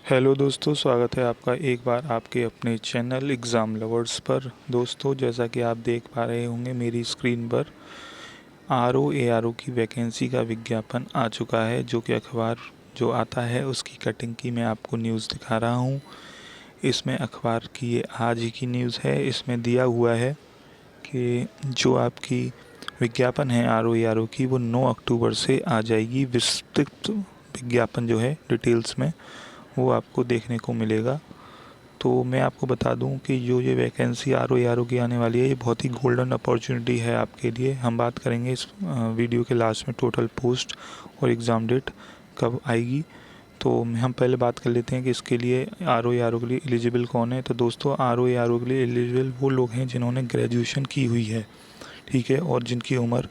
Hello दोस्तों, स्वागत है आपका एक बार आपके अपने चैनल एग्ज़ाम लवर्स पर। दोस्तों, जैसा कि आप देख पा रहे होंगे मेरी स्क्रीन पर आरओ की वैकेंसी का विज्ञापन आ चुका है, जो कि अखबार जो आता है उसकी कटिंग की मैं आपको न्यूज़ दिखा रहा हूँ। इसमें अखबार की ये आज ही की न्यूज़ है। इसमें दिया हुआ है कि जो आपकी विज्ञापन है आरओ की, वो 9 अक्टूबर से आ जाएगी। विस्तृत विज्ञापन जो है डिटेल्स में वो आपको देखने को मिलेगा। तो मैं आपको बता दूं कि जो ये वैकेंसी आरओ की आने वाली है, ये बहुत ही गोल्डन अपॉर्चुनिटी है आपके लिए। हम बात करेंगे इस वीडियो के लास्ट में टोटल पोस्ट और एग्ज़ाम डेट कब आएगी। तो हम पहले बात कर लेते हैं कि इसके लिए आरओ के लिए एलिजिबल कौन है। तो दोस्तों, आरओ के लिए एलिजिबल वो लोग हैं जिन्होंने ग्रेजुएशन की हुई है, ठीक है, और जिनकी उम्र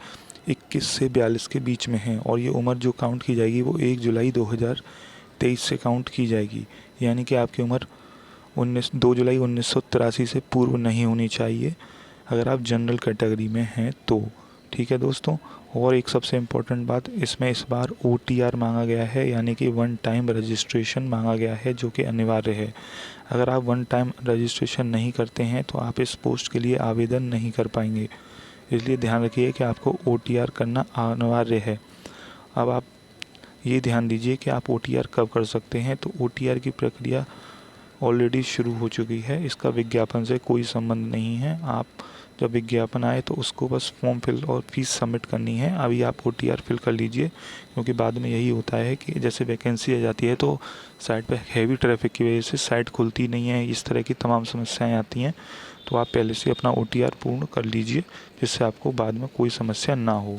21 से 42 के बीच में है। और ये उम्र जो काउंट की जाएगी वो 1 जुलाई 2023 से काउंट की जाएगी। यानी कि आपकी उम्र 2 जुलाई 1983 से पूर्व नहीं होनी चाहिए अगर आप जनरल कैटेगरी में हैं तो, ठीक है दोस्तों। और एक सबसे इम्पोर्टेंट बात, इसमें इस बार OTR मांगा गया है, यानी कि वन टाइम रजिस्ट्रेशन मांगा गया है, जो कि अनिवार्य है। अगर आप वन टाइम रजिस्ट्रेशन नहीं करते हैं तो आप इस पोस्ट के लिए आवेदन नहीं कर पाएंगे। इसलिए ध्यान रखिए कि आपको OTR करना अनिवार्य है। अब आप ये ध्यान दीजिए कि आप OTR कब कर सकते हैं। तो OTR की प्रक्रिया ऑलरेडी शुरू हो चुकी है, इसका विज्ञापन से कोई संबंध नहीं है। आप जब विज्ञापन आए तो उसको बस फॉर्म फिल और फीस सबमिट करनी है। अभी आप OTR फिल कर लीजिए, क्योंकि बाद में यही होता है कि जैसे वैकेंसी आ जाती है तो साइट पे हैवी ट्रैफिक की वजह से साइट खुलती नहीं है, इस तरह की तमाम समस्याएं आती हैं। तो आप पहले से अपना OTR पूर्ण कर लीजिए, जिससे आपको बाद में कोई समस्या ना हो।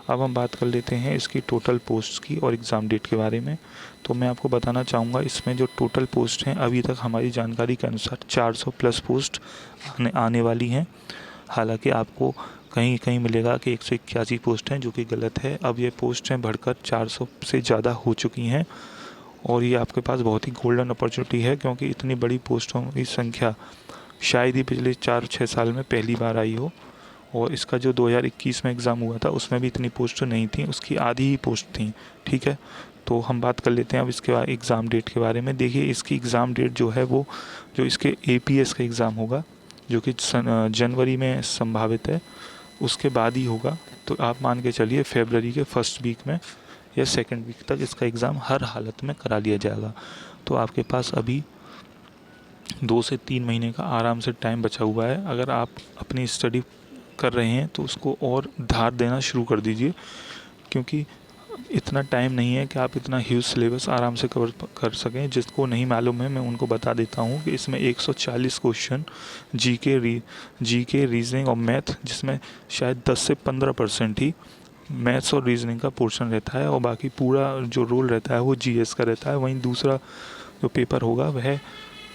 अब हम बात कर लेते हैं इसकी टोटल पोस्ट की और एग्ज़ाम डेट के बारे में। तो मैं आपको बताना चाहूँगा, इसमें जो टोटल पोस्ट हैं अभी तक हमारी जानकारी के अनुसार 400 प्लस पोस्ट आने वाली हैं। हालांकि आपको कहीं कहीं मिलेगा कि 181 पोस्ट हैं, जो कि गलत है। अब ये पोस्टें बढ़कर 400 से ज़्यादा हो चुकी हैं। और ये आपके पास बहुत ही गोल्डन अपॉर्चुनिटी है, क्योंकि इतनी बड़ी पोस्टों की संख्या शायद ही पिछले 4-6 साल में पहली बार आई हो। और इसका जो 2021 में एग्ज़ाम हुआ था उसमें भी इतनी पोस्ट नहीं थी, उसकी आधी ही पोस्ट थी, ठीक है। तो हम बात कर लेते हैं अब इसके बाद एग्ज़ाम डेट के बारे में। देखिए, इसकी एग्ज़ाम डेट जो है वो जो इसके APS का एग्ज़ाम होगा, जो कि जनवरी में संभावित है, उसके बाद ही होगा। तो आप मान के चलिए फरवरी के फर्स्ट वीक में या सेकेंड वीक तक इसका एग्ज़ाम हर हालत में करा लिया जाएगा। तो आपके पास अभी 2 से 3 महीने का आराम से टाइम बचा हुआ है। अगर आप अपनी स्टडी कर रहे हैं तो उसको और धार देना शुरू कर दीजिए, क्योंकि इतना टाइम नहीं है कि आप इतना ह्यूज सिलेबस आराम से कवर कर सकें। जिसको नहीं मालूम है मैं उनको बता देता हूँ कि इसमें 140 क्वेश्चन जीके रीजनिंग और मैथ, जिसमें शायद 10 से 15% ही मैथ्स और रीजनिंग का पोर्शन रहता है, और बाकी पूरा जो रोल रहता है वो GS का रहता है। वहीं दूसरा जो पेपर होगा वह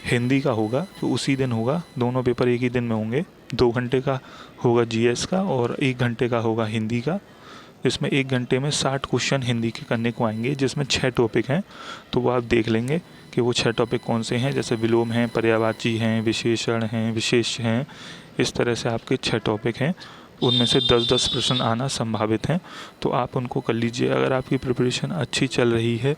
हिंदी का होगा, तो उसी दिन होगा। दोनों पेपर एक ही दिन में होंगे। 2 घंटे का होगा GS का और 1 घंटे का होगा हिंदी का। इसमें 1 घंटे में 60 क्वेश्चन हिंदी के करने को आएंगे, जिसमें 6 टॉपिक हैं। तो वो आप देख लेंगे कि वो 6 टॉपिक कौन से हैं, जैसे विलोम हैं, पर्यायवाची हैं, विशेषण हैं, विशेष हैं। इस तरह से आपके 6 टॉपिक हैं, उनमें से 10-10 प्रश्न आना संभावित हैं। तो आप उनको कर लीजिए। अगर आपकी प्रिपरेशन अच्छी चल रही है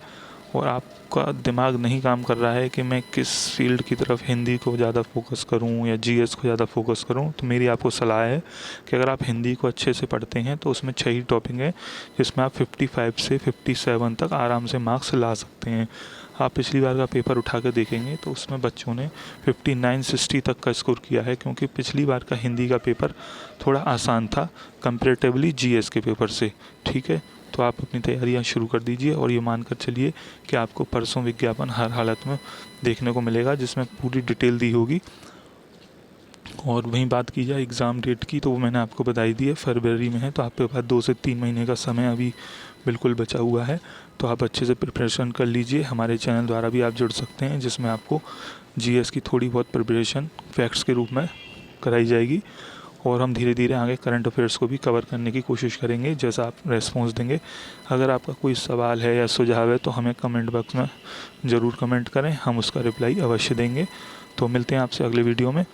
और आपका दिमाग नहीं काम कर रहा है कि मैं किस फील्ड की तरफ, हिंदी को ज़्यादा फोकस करूं या GS को ज़्यादा फोकस करूं, तो मेरी आपको सलाह है कि अगर आप हिंदी को अच्छे से पढ़ते हैं तो उसमें 6 ही टॉपिक हैं, जिसमें आप 55 से 57 तक आराम से मार्क्स ला सकते हैं। आप पिछली बार का पेपर उठा कर देखेंगे तो उसमें बच्चों ने 59-60 तक का स्कोर किया है, क्योंकि पिछली बार का हिंदी का पेपर थोड़ा आसान था कंपेरेटिवली GS के पेपर से, ठीक है। तो आप अपनी तैयारियां शुरू कर दीजिए, और ये मानकर चलिए कि आपको परसों विज्ञापन हर हालत में देखने को मिलेगा, जिसमें पूरी डिटेल दी होगी। और वहीं बात की जाए एग्ज़ाम डेट की, तो वो मैंने आपको बताई दी है, फरवरी में है। तो आपके पास 2 से 3 महीने का समय अभी बिल्कुल बचा हुआ है। तो आप अच्छे से प्रिपरेशन कर लीजिए। हमारे चैनल द्वारा भी आप जुड़ सकते हैं, जिसमें आपको GS की थोड़ी बहुत प्रिपरेशन फैक्ट्स के रूप में कराई जाएगी, और हम धीरे धीरे आगे करंट अफेयर्स को भी कवर करने की कोशिश करेंगे, जैसा आप रेस्पॉन्स देंगे। अगर आपका कोई सवाल है या सुझाव है तो हमें कमेंट बॉक्स में ज़रूर कमेंट करें, हम उसका रिप्लाई अवश्य देंगे। तो मिलते हैं आपसे अगले वीडियो में।